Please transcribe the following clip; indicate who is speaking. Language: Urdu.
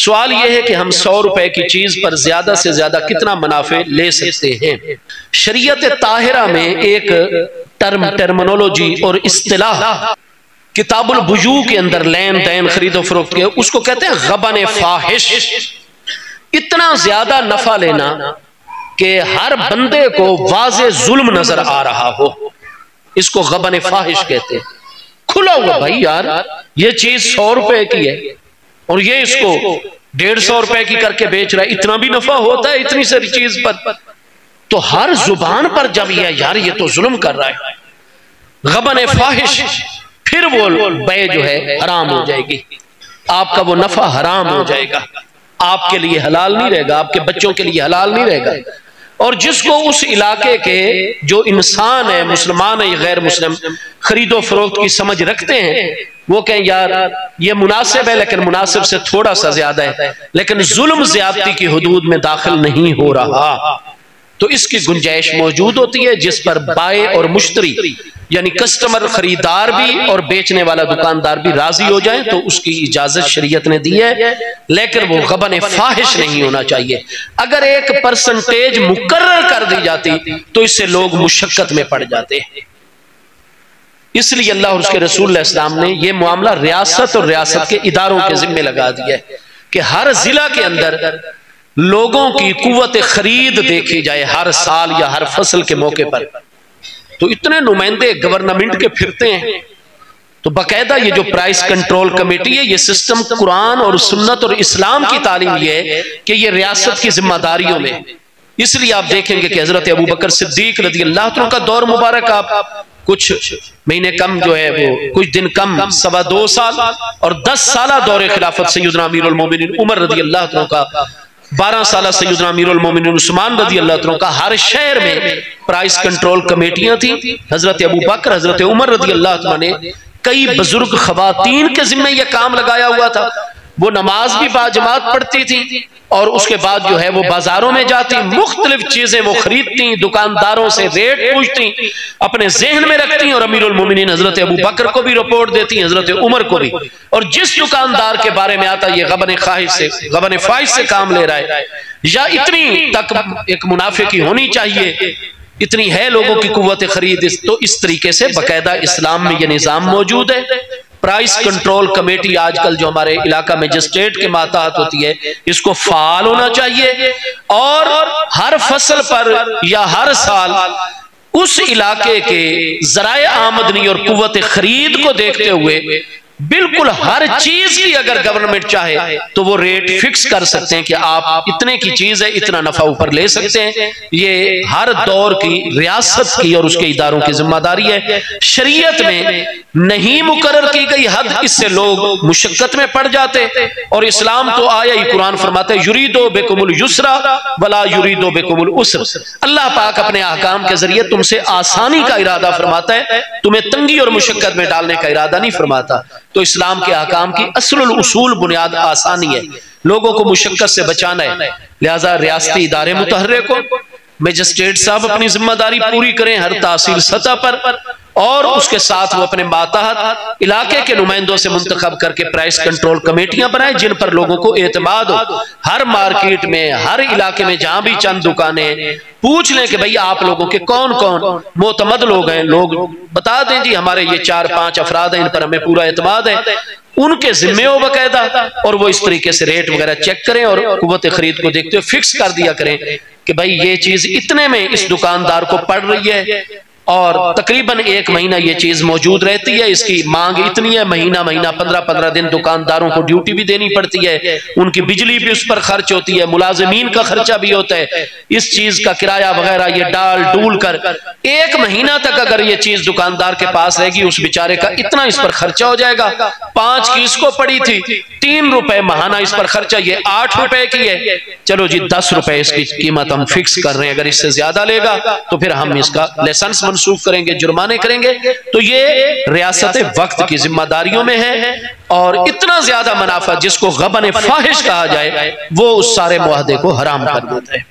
Speaker 1: سوال یہ ہے کہ ہم 100 روپے کی چیز پر زیادہ سے زیادہ کتنا منافع لے سکتے ہیں؟ شریعت طاہرہ میں ایک ٹرمنولوجی اور اصطلاح کتاب البیوع کے اندر لین دین خرید و فروخت کے، اس کو کہتے ہیں غبن فاحش۔ اتنا زیادہ نفع لینا کہ ہر بندے کو واضح ظلم نظر آ رہا ہو، اس کو غبن فاحش کہتے ہیں۔ کھلا ہوا بھائی یار یہ چیز 100 روپے کی ہے اور یہ اس کو 150 روپے کی کر کے بیچ رہا ہے، اتنا بھی نفع ہوتا ہے اتنی ساری چیز پر؟ تو ہر زبان پر جب یہ یار یہ تو ظلم کر رہا ہے، غبن فاحش، پھر وہ بے جو ہے حرام ہو جائے گی، آپ کا وہ نفع حرام ہو جائے گا، آپ کے لیے حلال نہیں رہے گا، آپ کے بچوں کے لیے حلال نہیں رہے گا۔ اور جس کو اس علاقے کے جو انسان ہے، مسلمان ہے یا غیر مسلم، خرید و فروخت کی سمجھ رکھتے ہیں، وہ کہیں یار یہ مناسب ہے لیکن مناسب سے تھوڑا سا زیادہ ہے، لیکن ظلم زیادتی کی حدود میں داخل نہیں ہو رہا، تو اس کی گنجائش موجود ہوتی ہے جس پر بائع اور مشتری یعنی کسٹمر خریدار بھی اور بیچنے والا دکاندار بھی راضی ہو جائیں تو اس کی اجازت شریعت نے دی ہے، لیکن وہ غبن فاحش نہیں ہونا چاہیے۔ اگر ایک پرسنٹیج مقرر کر دی جاتی تو اس سے لوگ مشقت میں پڑ جاتے ہیں۔ اس لیے اللہ اور اس کے رسول علیہ السلام نے یہ معاملہ ریاست اور ریاست کے اداروں کے ذمہ لگا دیا ہے کہ ہر ضلع کے اندر لوگوں کی قوت خرید دیکھی جائے ہر سال یا ہر فصل کے موقع پر۔ تو اتنے نمائندے گورنمنٹ کے پھرتے ہیں، تو باقاعدہ یہ جو پرائس کنٹرول کمیٹی ہے، یہ سسٹم قرآن اور سنت اور اسلام کی تعلیم یہ ہے کہ یہ ریاست کی ذمہ داریوں میں۔ اس لیے آپ دیکھیں گے کہ حضرت ابوبکر صدیق رضی اللہ عنہ کا دور مبارک، آپ کچھ مہینے کم جو ہے وہ کچھ دن کم 2.25 سال، اور 10 سالہ دور خلافت سیدنا امیر المومنین عمر رضی اللہ عنہ کا، 12 سالہ سیدنا امیر المومنین عثمان رضی اللہ عنہ کا، ہر شہر میں پرائس کنٹرول کمیٹیاں تھیں۔ حضرت ابوبکر، حضرت عمر رضی اللہ عنہ نے کئی بزرگ خواتین کے ذمہ یہ کام لگایا ہوا تھا، وہ نماز بھی باجماعت پڑھتی تھی اور اس کے بعد جو ہے وہ بازاروں میں جاتی، مختلف چیزیں وہ خریدتی، دکانداروں سے ریٹ پوچھتی، اپنے ذہن میں رکھتی، اور امیر المومنین حضرت ابوبکر کو بھی رپورٹ دیتی، حضرت عمر کو بھی۔ اور جس دکاندار کے بارے میں آتا یہ غبن فاحش سے کام لے رہا ہے یا اتنی تک ایک منافع کی ہونی چاہیے، اتنی ہے لوگوں کی قوت خرید، تو اس طریقے سے باقاعدہ اسلام میں یہ نظام موجود ہے۔ پرائس کنٹرول کمیٹی آج کل جو ہمارے علاقہ مجسٹریٹ کے ماتحت ہوتی ہے، اس کو فعال ہونا چاہیے، اور ہر فصل پر یا ہر سال اس علاقے کے ذرائع آمدنی اور قوت خرید کو دیکھتے ہوئے بالکل ہر چیز کی اگر گورنمنٹ چاہے تو وہ ریٹ فکس کر سکتے ہیں کہ آپ اتنے کی چیز ہے اتنا نفع اوپر لے سکتے ہیں۔ یہ ہر دور کی ریاست کی اور اس کے اداروں کی ذمہ داری ہے، شریعت میں نہیں مقرر کی گئی حد، اس سے لوگ مشقت میں پڑ جاتے، اور اسلام تو آیا ہی قرآن فرماتا ہے یریدو بکم اليسرا ولا یریدو بکم العسر۔ اللہ پاک اپنے احکام کے ذریعے تم سے آسانی کا ارادہ فرماتا ہے، تمہیں تنگی اور مشقت میں ڈالنے کا ارادہ نہیں فرماتا۔ تو اسلام کے احکام کی اصل الاصول بنیاد آسانی ہے، لوگوں کو مشقت سے بچانا ہے، لہذا ریاستی ادارے متحرک کو مجسٹریٹ صاحب اپنی ذمہ داری پوری کریں ہر تحصیل سطح پر، اور اس کے ساتھ وہ اپنے ماتحت علاقے کے نمائندوں سے منتخب کر کے پرائس کنٹرول کمیٹیاں بنائیں جن پر لوگوں کو اعتماد ہو۔ ہر مارکیٹ میں، ہر علاقے میں جہاں بھی چند دکانیں، پوچھ لیں کہ بھئی آپ لوگوں کے کون کون معتمد لوگ ہیں، لوگ بتا دیں جی ہمارے یہ 4-5 افراد ہیں، ان پر ہمیں پورا اعتماد ہے، ان کے ذمے ہو باقاعدہ، اور وہ اس طریقے سے ریٹ وغیرہ چیک کریں اور قوت خرید کو دیکھتے ہوئے فکس کر دیا کریں کہ بھئی یہ چیز اتنے میں اس دکاندار کو پڑ رہی ہے، اور تقریباً 1 مہینہ یہ چیز موجود رہتی ہے، اس کی مانگ اتنی ہے، مہینہ 15 دن دکانداروں کو ڈیوٹی بھی دینی پڑتی ہے، ان کی بجلی بھی اس پر خرچ ہوتی ہے، ملازمین کا خرچہ بھی ہوتا ہے، اس چیز کا کرایہ وغیرہ یہ ڈال ڈول کر 1 مہینہ تک اگر یہ چیز دکاندار کے پاس رہے گی، اس بیچارے کا اتنا اس پر خرچہ ہو جائے گا۔ 5 کی اس کو پڑی تھی، 3 روپے ماہانہ اس پر خرچہ، یہ 8 روپے کی ہے، چلو جی 10 روپے اس کی قیمت ہم فکس کر رہے ہیں، اگر اس سے زیادہ لے گا تو پھر ہم اس کا لائسنس منسوخ کریں گے، جرمانے کریں گے۔ تو یہ ریاست وقت کی ذمہ داریوں میں ہے، اور اتنا زیادہ منافع جس کو غبن فاحش کہا جائے وہ اس سارے معاہدے کو حرام کر دیتا ہے۔